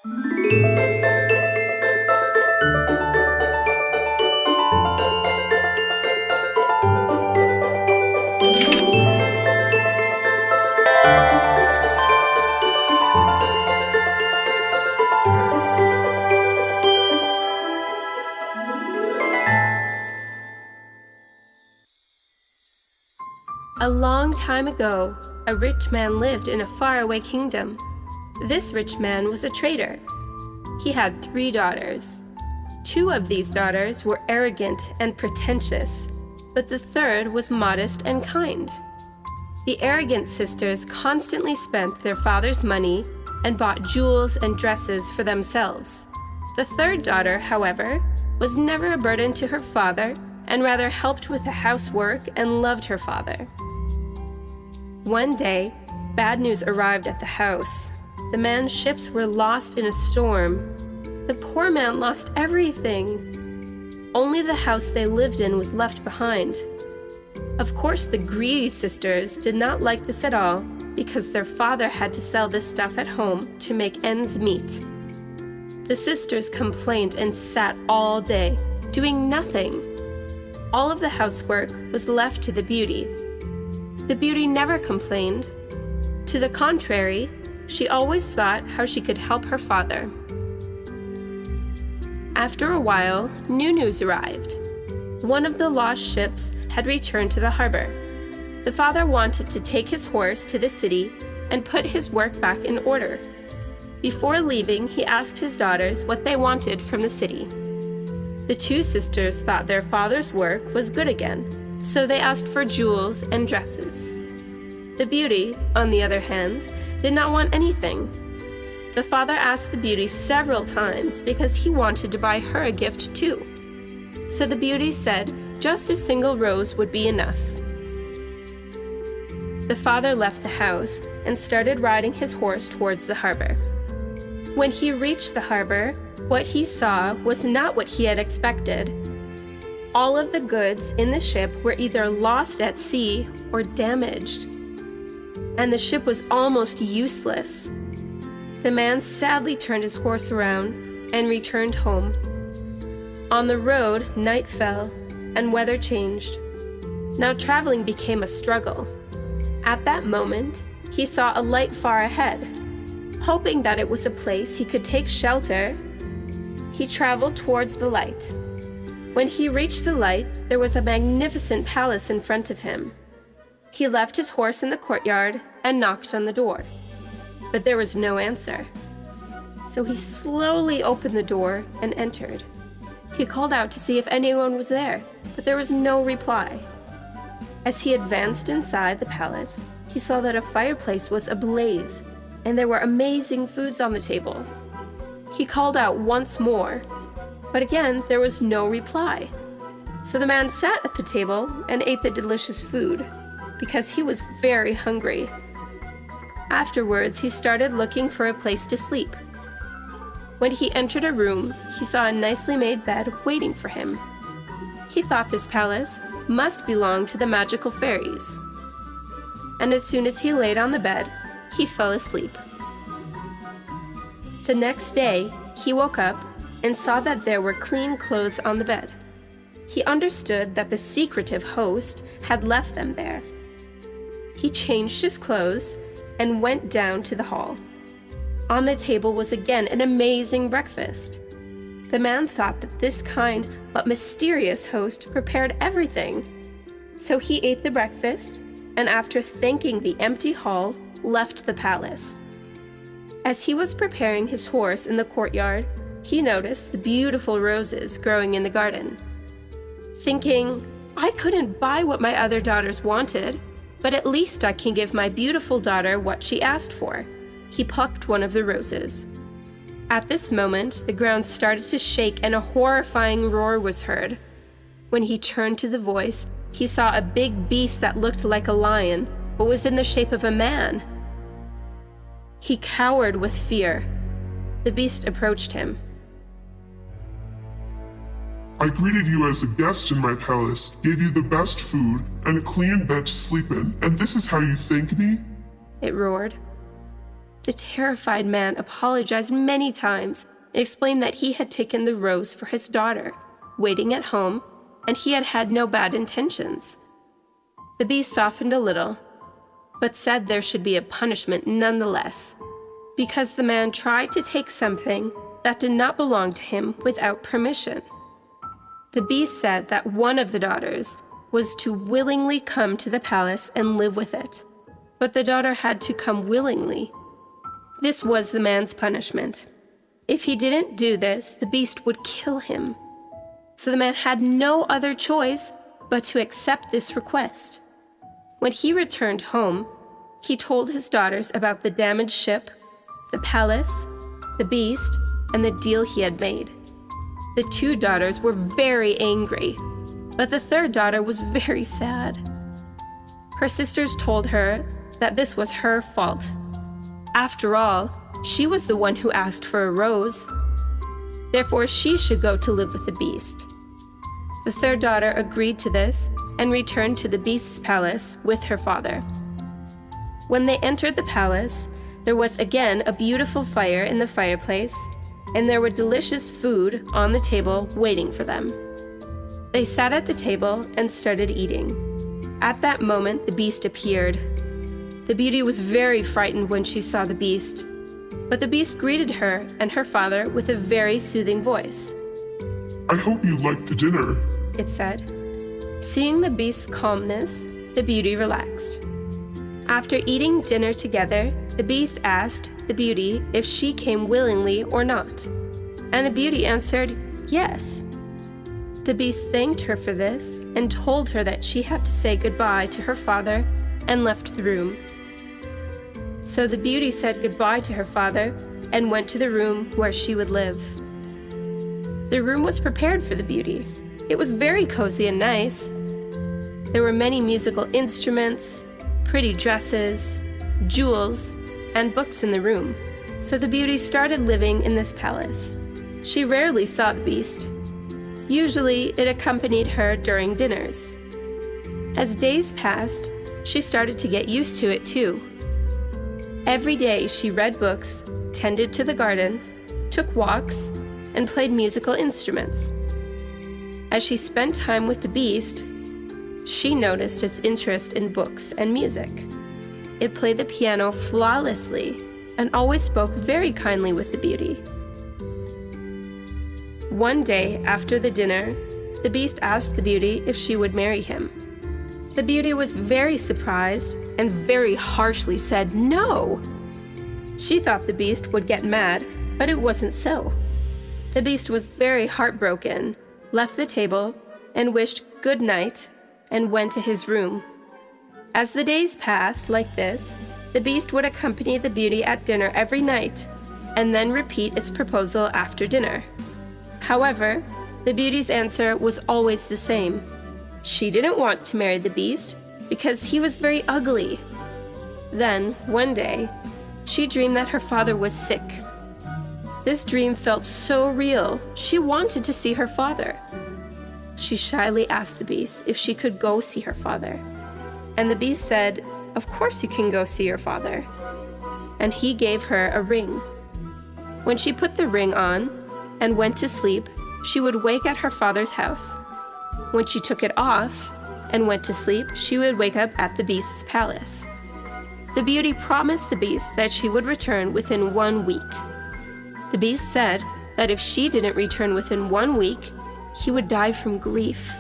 A long time ago, a rich man lived in a faraway kingdom. This rich man was a trader. He had 3 daughters. 2 of these daughters were arrogant and pretentious, but the third was modest and kind. The arrogant sisters constantly spent their father's money and bought jewels and dresses for themselves. The third daughter, however, was never a burden to her father and rather helped with the housework and loved her father. One day, bad news arrived at the house. The man's ships were lost in a storm. The poor man lost everything. Only the house they lived in was left behind. Of course, the greedy sisters did not like this at all because their father had to sell this stuff at home to make ends meet. The sisters complained and sat all day, doing nothing. All of the housework was left to the beauty. The beauty never complained. To the contrary, she always thought how she could help her father. After a while, new news arrived. One of the lost ships had returned to the harbor. The father wanted to take his horse to the city and put his work back in order. Before leaving, he asked his daughters what they wanted from the city. The 2 sisters thought their father's work was good again, so they asked for jewels and dresses. The beauty, on the other hand, did not want anything. The father asked the beauty several times because he wanted to buy her a gift too. So the beauty said just a single rose would be enough. The father left the house and started riding his horse towards the harbor. When he reached the harbor, what he saw was not what he had expected. All of the goods in the ship were either lost at sea or damaged, and the ship was almost useless. The man sadly turned his horse around and returned home. On the road, night fell and weather changed. Now traveling became a struggle. At that moment, he saw a light far ahead. Hoping that it was a place he could take shelter, he traveled towards the light. When he reached the light, there was a magnificent palace in front of him. He left his horse in the courtyard and knocked on the door, but there was no answer. So he slowly opened the door and entered. He called out to see if anyone was there, but there was no reply. As he advanced inside the palace, he saw that a fireplace was ablaze, and there were amazing foods on the table. He called out once more, but again there was no reply. So the man sat at the table and ate the delicious food, because he was very hungry. Afterwards, he started looking for a place to sleep. When he entered a room, he saw a nicely made bed waiting for him. He thought this palace must belong to the magical fairies. And as soon as he laid on the bed, he fell asleep. The next day, he woke up and saw that there were clean clothes on the bed. He understood that the secretive host had left them there. He changed his clothes and went down to the hall. On the table was again an amazing breakfast. The man thought that this kind but mysterious host prepared everything. So he ate the breakfast, and after thanking the empty hall, left the palace. As he was preparing his horse in the courtyard, he noticed the beautiful roses growing in the garden. Thinking, I couldn't buy what my other daughters wanted, but at least I can give my beautiful daughter what she asked for. He plucked one of the roses. At this moment, the ground started to shake and a horrifying roar was heard. When he turned to the voice, he saw a big beast that looked like a lion, but was in the shape of a man. He cowered with fear. The beast approached him. I greeted you as a guest in my palace, gave you the best food, and a clean bed to sleep in, and this is how you thank me? It roared. The terrified man apologized many times and explained that he had taken the rose for his daughter, waiting at home, and he had had no bad intentions. The beast softened a little, but said there should be a punishment nonetheless, because the man tried to take something that did not belong to him without permission. The beast said that one of the daughters was to willingly come to the palace and live with it, but the daughter had to come willingly. This was the man's punishment. If he didn't do this, the beast would kill him. So the man had no other choice but to accept this request. When he returned home, he told his daughters about the damaged ship, the palace, the beast, and the deal he had made. The two daughters were very angry, but the third daughter was very sad. Her sisters told her that this was her fault. After all, she was the one who asked for a rose. Therefore, she should go to live with the beast. The third daughter agreed to this and returned to the beast's palace with her father. When they entered the palace, there was again a beautiful fire in the fireplace, and there were delicious food on the table waiting for them. They sat at the table and started eating. At that moment, the beast appeared. The beauty was very frightened when she saw the beast, but the beast greeted her and her father with a very soothing voice. "I hope you liked the dinner," it said. Seeing the beast's calmness, the beauty relaxed. After eating dinner together, the beast asked the beauty if she came willingly or not, and the beauty answered yes. The beast thanked her for this and told her that she had to say goodbye to her father and left the room. So the beauty said goodbye to her father and went to the room where she would live. The room was prepared for the beauty. It was very cozy and nice. There were many musical instruments, pretty dresses, jewels, and books in the room. So the beauty started living in this palace. She rarely saw the beast. Usually, it accompanied her during dinners. As days passed, she started to get used to it too. Every day she read books, tended to the garden, took walks, and played musical instruments. As she spent time with the beast, she noticed its interest in books and music. It played the piano flawlessly and always spoke very kindly with the beauty. One day after the dinner, the beast asked the beauty if she would marry him. The beauty was very surprised and very harshly said no. She thought the beast would get mad, but it wasn't so. The beast was very heartbroken, left the table, and wished good night, and went to his room. As the days passed like this, the beast would accompany the beauty at dinner every night, and then repeat its proposal after dinner. However, the beauty's answer was always the same. She didn't want to marry the beast because he was very ugly. Then, one day, she dreamed that her father was sick. This dream felt so real, she wanted to see her father. She shyly asked the beast if she could go see her father. And the beast said, "Of course you can go see your father." And he gave her a ring. When she put the ring on and went to sleep, she would wake at her father's house. When she took it off and went to sleep, she would wake up at the beast's palace. The beauty promised the beast that she would return within 1 week. The beast said that if she didn't return within 1 week, he would die from grief.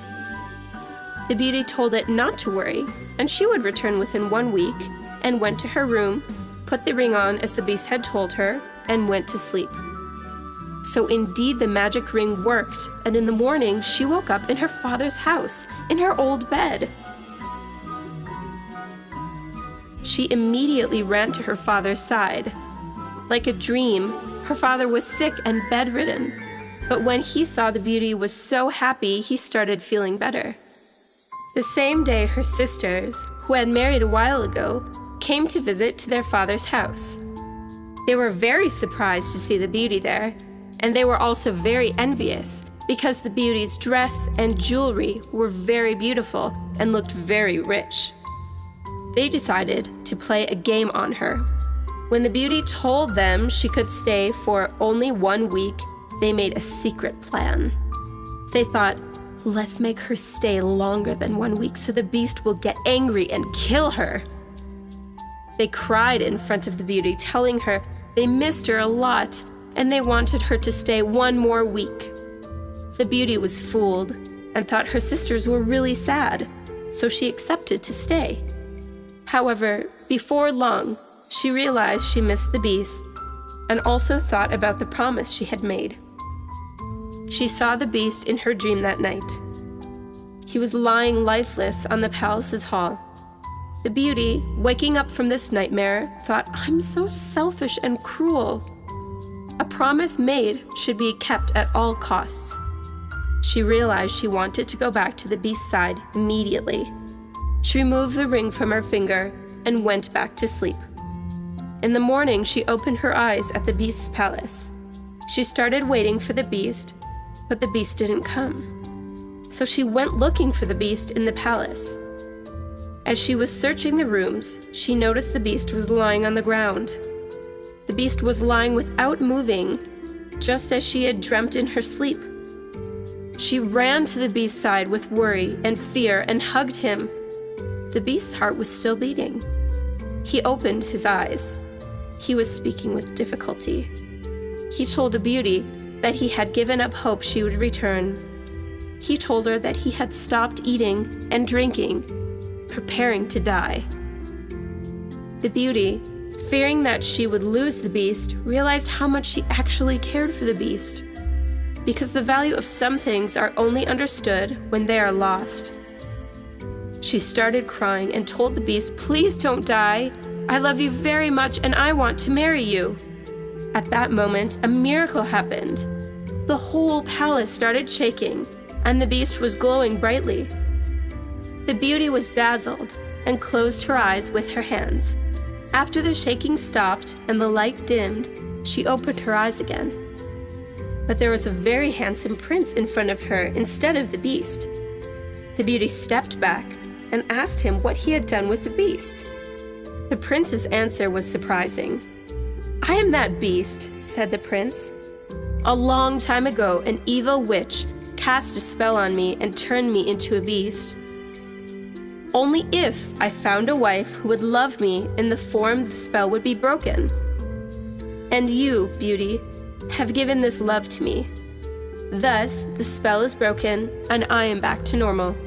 The beauty told it not to worry, and she would return within 1 week, and went to her room, put the ring on as the beast had told her, and went to sleep. So indeed the magic ring worked, and in the morning she woke up in her father's house, in her old bed. She immediately ran to her father's side. Like a dream, her father was sick and bedridden, but when he saw the beauty was so happy, he started feeling better. The same day, her sisters, who had married a while ago, came to visit to their father's house. They were very surprised to see the beauty there, and they were also very envious because the beauty's dress and jewelry were very beautiful and looked very rich. They decided to play a game on her. When the beauty told them she could stay for only 1 week, they made a secret plan. They thought, let's make her stay longer than 1 week so the beast will get angry and kill her. They cried in front of the beauty, telling her they missed her a lot and they wanted her to stay 1 more week. The beauty was fooled and thought her sisters were really sad, so she accepted to stay. However, before long, she realized she missed the beast and also thought about the promise she had made. She saw the beast in her dream that night. He was lying lifeless on the palace's hall. The beauty, waking up from this nightmare, thought, I'm so selfish and cruel. A promise made should be kept at all costs. She realized she wanted to go back to the beast's side immediately. She removed the ring from her finger and went back to sleep. In the morning, she opened her eyes at the beast's palace. She started waiting for the beast, but the beast didn't come. So she went looking for the beast in the palace. As she was searching the rooms, she noticed the beast was lying on the ground. The beast was lying without moving, just as she had dreamt in her sleep. She ran to the beast's side with worry and fear and hugged him. The beast's heart was still beating. He opened his eyes. He was speaking with difficulty. He told the beauty that he had given up hope she would return. He told her that he had stopped eating and drinking, preparing to die. The beauty, fearing that she would lose the beast, realized how much she actually cared for the beast, because the value of some things are only understood when they are lost. She started crying and told the beast, please don't die. I love you very much and I want to marry you. At that moment, a miracle happened. The whole palace started shaking and the beast was glowing brightly. The beauty was dazzled and closed her eyes with her hands. After the shaking stopped and the light dimmed, she opened her eyes again. But there was a very handsome prince in front of her instead of the beast. The beauty stepped back and asked him what he had done with the beast. The prince's answer was surprising. I am that beast, said the prince. A long time ago, an evil witch cast a spell on me and turned me into a beast. Only if I found a wife who would love me in the form the spell would be broken. And you, beauty, have given this love to me. Thus, the spell is broken and I am back to normal.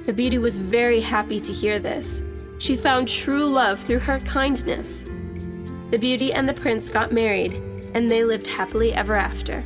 The beauty was very happy to hear this. She found true love through her kindness. The beauty and the prince got married, and they lived happily ever after.